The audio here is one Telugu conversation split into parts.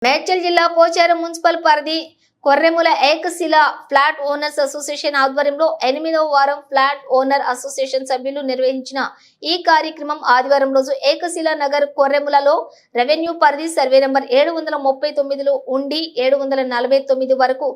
మేడ్చల్ జిల్లా పోచారం మున్సిపల్ పరిధి కొర్రెముల ఏకశిల ఫ్లాట్ ఓనర్స్ అసోసియేషన్ ఆధ్వర్యంలో 8వ వారం ఫ్లాట్ ఓనర్ అసోసియేషన్ సభ్యులు నిర్వహించిన ఈ కార్యక్రమం ఆదివారం రోజు ఏకశిల నగర్ కొర్రెములలో రెవెన్యూ పరిధి సర్వే నంబర్ 739లో ఉండి 749 వరకు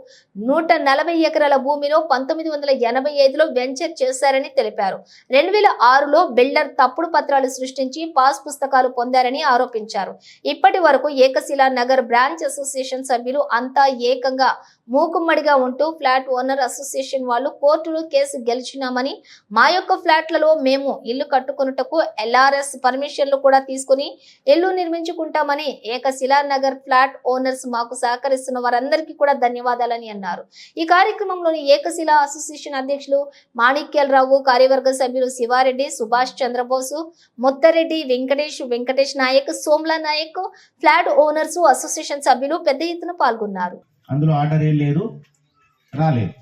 140 ఎకరాల భూమిలో 1985లో వెంచర్ చేశారని తెలిపారు. 2006లో బిల్డర్ తప్పుడు పత్రాలు సృష్టించి పాస్ పుస్తకాలు పొందారని ఆరోపించారు. ఇప్పటి వరకు ఏకశిల నగర్ బ్రాంచ్ అసోసియేషన్ సభ్యులు అంతా ఏకంగా మూకుమ్మడిగా ఉంటూ ఫ్లాట్ ఓనర్ అసోసియేషన్ వాళ్ళు కోర్టులో కేసు గెలిచినామని, మా యొక్క ఫ్లాట్లలో మేము ఇల్లు కట్టుకొనుటకు LRS పర్మిషన్లు కూడా తీసుకుని ఇల్లు నిర్మించుకుంటామని, ఏకశిలా నగర్ ఫ్లాట్ ఓనర్స్ మాకు సహకరిస్తున్న వారందరికీ కూడా ధన్యవాదాలని అన్నారు. ఈ కార్యక్రమంలోని ఏకశిలా అసోసియేషన్ అధ్యక్షులు మాణిక్యాలరావు, కార్యవర్గ సభ్యులు Sivareddy, Subhash Chandrabose, Muttareddy, Venkatesh Naik, Somla Naik, flat owners association సభ్యులు పెద్ద ఎత్తున పాల్గొన్నారు. అందులో ఆర్డర్ ఏం లేదు, రాలేదు.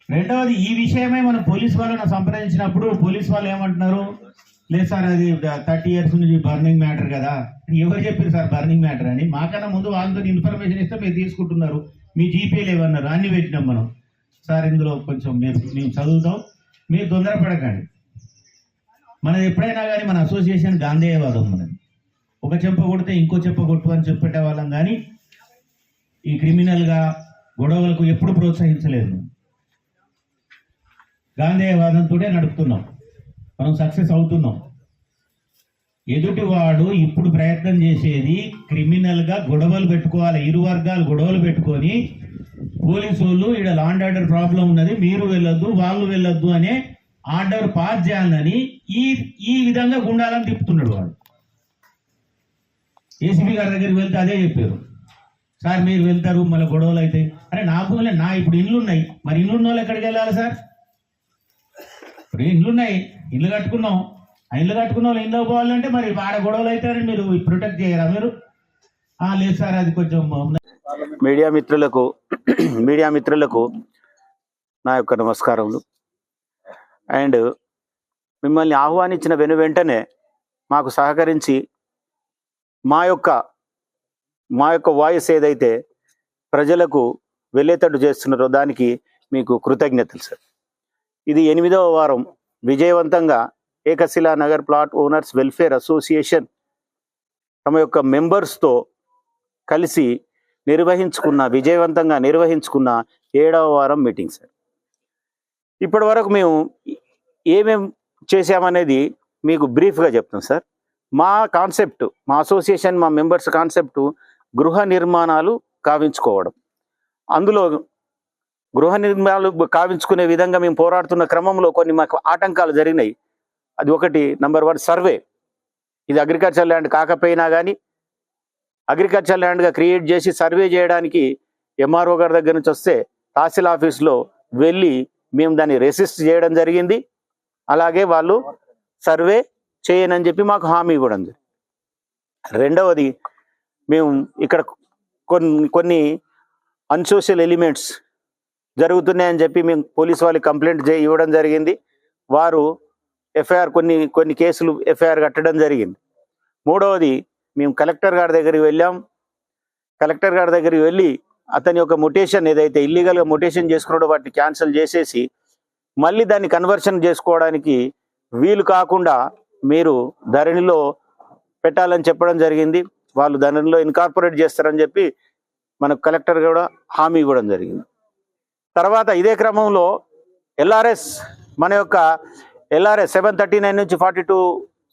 రెండవది, ఈ విషయమే మనం పోలీస్ వాళ్ళని సంప్రదించినప్పుడు పోలీస్ వాళ్ళు ఏమంటున్నారు, లేదు సార్ అది 30 years నుంచి బర్నింగ్ మ్యాటర్ కదా. ఎవరు చెప్పారు సార్ బర్నింగ్ మ్యాటర్ అని? మాకన్నా ముందు వాళ్ళతో ఇన్ఫర్మేషన్ ఇస్తే మీరు తీసుకుంటున్నారు, మీ జీపీలు ఏమన్నారు, అన్ని పెట్టినాం మనం. సార్ ఇందులో కొంచెం మేము చదువుతాం, మీరు తొందరపడకండి. మనది ఎప్పుడైనా కానీ మన అసోసియేషన్ గాంధేయవాదం. మనది ఒక చెంప కొడితే ఇంకో చెంప కొట్టు అని చెప్పేట వాళ్ళం, కానీ ఈ క్రిమినల్గా గొడవలకు ఎప్పుడు ప్రోత్సహించలేదు. గాంధేయవాదంతో నడుపుతున్నాం, మనం సక్సెస్ అవుతున్నాం. ఎదుటివాడు ఇప్పుడు ప్రయత్నం చేసేది క్రిమినల్గా గొడవలు పెట్టుకోవాలి, ఇరు వర్గాలు గొడవలు పెట్టుకొని పోలీసు వాళ్ళు ఇక్కడ లాండ్ ఆర్డర్ ప్రాబ్లం ఉన్నది, మీరు వెళ్ళొద్దు వాళ్ళు వెళ్ళొద్దు అనే ఆర్డర్ పాస్ చేయాలని ఈ విధంగా గుండాలని తిప్పుతున్నాడు వాడు. ఏసీపీ గారి దగ్గరికి వెళ్తే అదే చెప్పారు, సార్ మీరు వెళ్తారు మళ్ళీ గొడవలు అవుతాయి. అరే నా భూమిలో నా ఇప్పుడు ఇండ్లు ఉన్నాయి, మరి ఇండ్లు ఉన్న వాళ్ళు ఎక్కడికి వెళ్ళాలి సార్? ఇప్పుడు ఇండ్లు ఉన్నాయి, ఇల్లు కట్టుకున్నాం, ఆ ఇల్లు కట్టుకున్న వాళ్ళు ఇంట్లో పోవాలంటే మరి ఆడ గొడవలు అవుతారని మీరు ప్రొటెక్ట్ చేయరా మీరు? లేదు సార్ అది కొంచెం. మీడియా మిత్రులకు నా యొక్క నమస్కారములు. అండ్ మిమ్మల్ని ఆహ్వానించిన వెంటనే మాకు సహకరించి మా యొక్క వాయిస్ ఏదైతే ప్రజలకు వెళ్ళేటట్టు చేస్తున్నారో దానికి మీకు కృతజ్ఞతలు సార్. ఇది 8వ వారం విజయవంతంగా Ekashila Nagar plot owners welfare association తమ యొక్క మెంబర్స్తో కలిసి విజయవంతంగా నిర్వహించుకున్న 7వ వారం మీటింగ్ సార్. ఇప్పటి వరకు మేము ఏమేం చేసామనేది మీకు బ్రీఫ్గా చెప్తాం సార్. మా కాన్సెప్ట్, మా అసోసియేషన్, మా మెంబర్స్ కాన్సెప్ట్ గృహ నిర్మాణాలు కావించుకోవడం. అందులో గృహ నిర్మాణాలు కావించుకునే విధంగా మేము పోరాడుతున్న క్రమంలో కొన్ని మాకు ఆటంకాలు జరిగినాయి. అది ఒకటి, నంబర్ 1 సర్వే. ఇది అగ్రికల్చర్ ల్యాండ్ కాకపోయినా కానీ అగ్రికల్చర్ ల్యాండ్గా క్రియేట్ చేసి సర్వే చేయడానికి MRO గారి దగ్గర నుంచి వస్తే తహసీల్ ఆఫీస్లో వెళ్ళి మేము దాన్ని రెసిస్ట్ చేయడం జరిగింది. అలాగే వాళ్ళు సర్వే చేయనని చెప్పి మాకు హామీ ఇవ్వడం జరిగింది. రెండవది, మేము ఇక్కడ కొన్ని అన్సోషల్ ఎలిమెంట్స్ జరుగుతున్నాయని చెప్పి మేము పోలీస్ వాళ్ళకి కంప్లైంట్ ఇవ్వడం జరిగింది. వారు ఎఫ్ఐఆర్ కొన్ని కేసులు ఎఫ్ఐఆర్ కట్టడం జరిగింది. మూడవది, మేము కలెక్టర్ గారి దగ్గరికి వెళ్ళాం. కలెక్టర్ గారి దగ్గరికి వెళ్ళి అతని యొక్క మొటేషన్ ఏదైతే ఇల్లీగల్గా మొటేషన్ చేసుకున్నాడో వాటిని క్యాన్సిల్ చేసేసి మళ్ళీ దాన్ని కన్వర్షన్ చేసుకోవడానికి వీలు కాకుండా మీరు ధరణిలో పెట్టాలని చెప్పడం జరిగింది. వాళ్ళు ధరణిలో ఇన్కార్పొరేట్ చేస్తారని చెప్పి మనకు కలెక్టర్ కూడా హామీ ఇవ్వడం జరిగింది. తర్వాత ఇదే క్రమంలో LRS, మన యొక్క LRS 739 నుంచి 42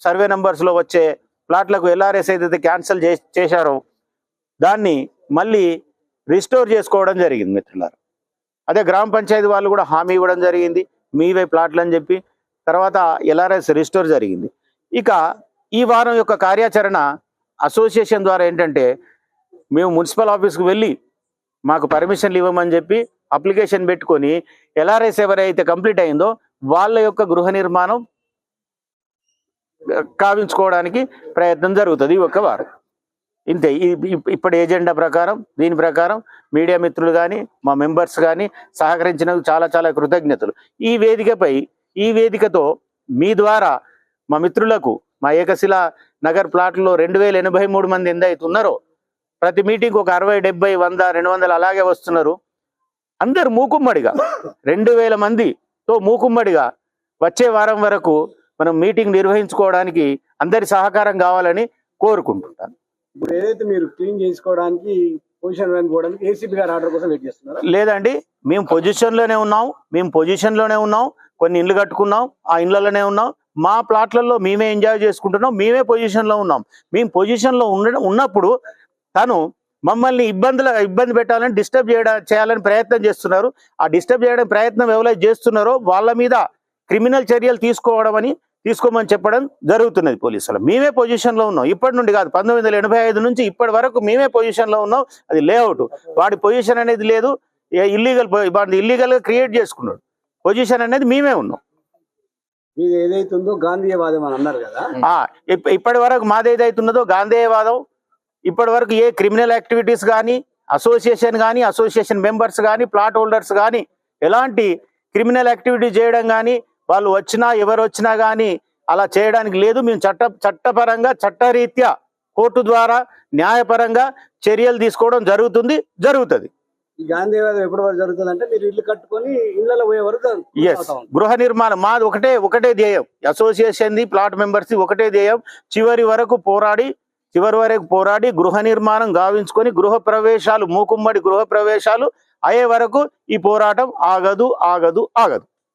సర్వే నంబర్స్లో వచ్చే ప్లాట్లకు LRS ఏదైతే క్యాన్సిల్ చేశారో దాన్ని మళ్ళీ రిస్టోర్ చేసుకోవడం జరిగింది మిత్రులారా. అదే గ్రామ పంచాయతీ వాళ్ళు కూడా హామీ ఇవ్వడం జరిగింది, మీవే ప్లాట్లు అని చెప్పి. తర్వాత LRS రిస్టోర్ జరిగింది. ఇక ఈ వారం యొక్క కార్యాచరణ అసోసియేషన్ ద్వారా ఏంటంటే, మేము మున్సిపల్ ఆఫీస్కి వెళ్ళి మాకు పర్మిషన్లు ఇవ్వమని చెప్పి అప్లికేషన్ పెట్టుకొని LRS ఎవరైతే కంప్లీట్ అయిందో వాళ్ళ యొక్క గృహ నిర్మాణం కావించుకోవడానికి ప్రయత్నం జరుగుతుంది ఈ ఒక్క వారం. ఇంతే. ఇప్పటి ఏజెండా ప్రకారం, దీని ప్రకారం మీడియా మిత్రులు కానీ మా మెంబర్స్ కానీ సహకరించినందుకు చాలా చాలా కృతజ్ఞతలు. ఈ వేదికతో మీ ద్వారా మా మిత్రులకు, మా ఏకశిలా నగర్ ప్లాట్లో 2083 మంది ఎందైతే ఉన్నారో ప్రతి మీటింగ్ ఒక 60, 70, 100, 200 అలాగే వస్తున్నారు. అందరు మూకుమ్మడిగా 2000 మందితో మూకుమ్మడిగా వచ్చే వారం వరకు మనం మీటింగ్ నిర్వహించుకోవడానికి అందరి సహకారం కావాలని కోరుకుంటున్నాను. ఇప్పుడు ఏదైతే మీరు క్లీన్ చేసుకోవడానికి పొజిషన్ వైన్ పోవడానికి ఏసీబీ గారి ఆర్డర్ కోసం వెయిట్ చేస్తున్నారా? లేదండి, మేము పొజిషన్లోనే ఉన్నాం. కొన్ని ఇండ్లు కట్టుకున్నాం, ఆ ఇండ్లలోనే ఉన్నాం. మా ప్లాట్లలో మేమే ఎంజాయ్ చేసుకుంటున్నాం, మేమే పొజిషన్లో ఉన్నాం. మేము పొజిషన్లో ఉన్నప్పుడు తను మమ్మల్ని ఇబ్బంది పెట్టాలని చేయాలని ప్రయత్నం చేస్తున్నారు. ఆ డిస్టర్బ్ చేయడం ప్రయత్నం ఎవరైతే చేస్తున్నారో వాళ్ళ మీద క్రిమినల్ చర్యలు తీసుకోమని చెప్పడం జరుగుతున్నది పోలీసులు. మేమే పొజిషన్లో ఉన్నాం, ఇప్పటి నుండి కాదు, 1985 నుంచి ఇప్పటి వరకు మేమే పొజిషన్లో ఉన్నాం. అది లేఅవుట్, వాడి పొజిషన్ అనేది లేదు, ఇల్లీగల్గా క్రియేట్ చేసుకున్నాడు. పొజిషన్ అనేది మేమే ఉన్నాం. ఇది ఏదైతే ఉందో గాంధీయవాదం అని అన్నారు కదా, ఇప్పటి వరకు మాది ఏదైతే ఉన్నదో గాంధేయవాదం. ఇప్పటి వరకు ఏ క్రిమినల్ యాక్టివిటీస్ కానీ, అసోసియేషన్ మెంబర్స్ కానీ, ప్లాట్ హోల్డర్స్ కానీ ఎలాంటి క్రిమినల్ యాక్టివిటీ చేయడం కానీ, వాళ్ళు ఎవరు వచ్చినా కానీ అలా చేయడానికి లేదు. మేము చట్టపరంగా చట్టరీత్యా కోర్టు ద్వారా న్యాయపరంగా చర్యలు తీసుకోవడం జరుగుతుంది. ఈ గాంధీయవాదం ఎప్పటి వరకు జరుగుతుంది అంటే మీరు ఇల్లు కట్టుకొని ఇళ్లలో పోయే వరకు గృహ నిర్మాణం మాది ఒకటే ధ్యేయం. అసోసియేషన్ ప్లాట్ మెంబర్స్ ఒకటే ధ్యేయం. చివరి వరకు పోరాడి గృహ నిర్మాణం గావించుకొని మూకుమ్మడి గృహ ప్రవేశాలు అయ్యే వరకు ఈ పోరాటం ఆగదు.